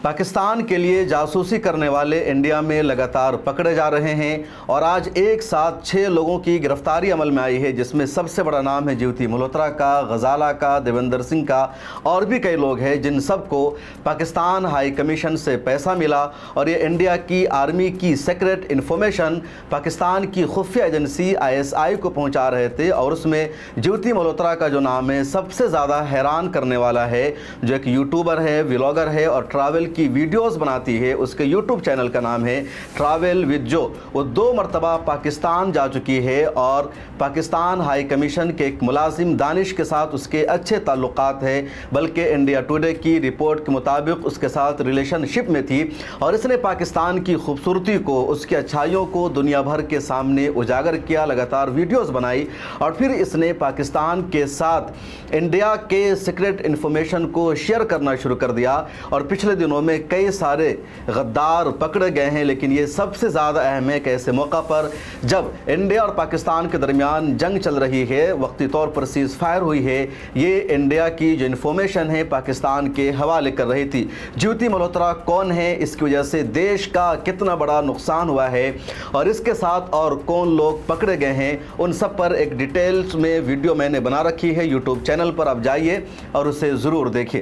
پاکستان کے لیے جاسوسی کرنے والے انڈیا میں لگاتار پکڑے جا رہے ہیں اور آج ایک ساتھ 6 لوگوں کی گرفتاری عمل میں آئی ہے، جس میں سب سے بڑا نام ہے جیوتی ملہوترا کا، غزالہ کا، دیویندر سنگھ کا، اور بھی کئی لوگ ہیں جن سب کو پاکستان ہائی کمیشن سے پیسہ ملا اور یہ انڈیا کی آرمی کی سیکرٹ انفارمیشن پاکستان کی خفیہ ایجنسی ISI کو پہنچا رہے تھے۔ اور اس میں جیوتی ملہوترا کا جو نام ہے سب سے زیادہ حیران کرنے والا ہے، جو ایک یوٹیوبر ہے، ولاگر ہے اور ٹریول کی ویڈیوز بناتی ہے۔ اس کے یوٹیوب چینل کا نام ہے ٹریول ود جو۔ وہ 2 مرتبہ پاکستان جا چکی ہے اور پاکستان ہائی کمیشن کے ایک ملازم دانش کے ساتھ اس کے اچھے تعلقات ہیں، بلکہ انڈیا ٹوڈے کی رپورٹ کے مطابق اس کے ساتھ ریلیشن شپ میں تھی اور اس نے پاکستان کی خوبصورتی کو، اس کی اچھائیوں کو دنیا بھر کے سامنے اجاگر کیا، لگاتار ویڈیوز بنائی اور پھر اس نے پاکستان کے ساتھ انڈیا کے سیکرٹ انفارمیشن کو شیئر کرنا شروع کر دیا۔ اور پچھلے دنوں میں کئی سارے غدار پکڑے گئے ہیں، لیکن یہ سب سے زیادہ اہم ہے کہ ایسے موقع پر جب انڈیا اور پاکستان کے درمیان جنگ چل رہی ہے، وقتی طور پر سیز فائر ہوئی ہے، یہ انڈیا کی جو انفارمیشن ہے پاکستان کے حوالے کر رہی تھی۔ جیوتی ملہوترا کون ہے، اس کی وجہ سے دیش کا کتنا بڑا نقصان ہوا ہے اور اس کے ساتھ اور کون لوگ پکڑے گئے ہیں، ان سب پر ایک ڈیٹیلز میں ویڈیو میں نے بنا رکھی ہے یوٹیوب چینل پر، آپ جائیے اور اسے ضرور دیکھیں۔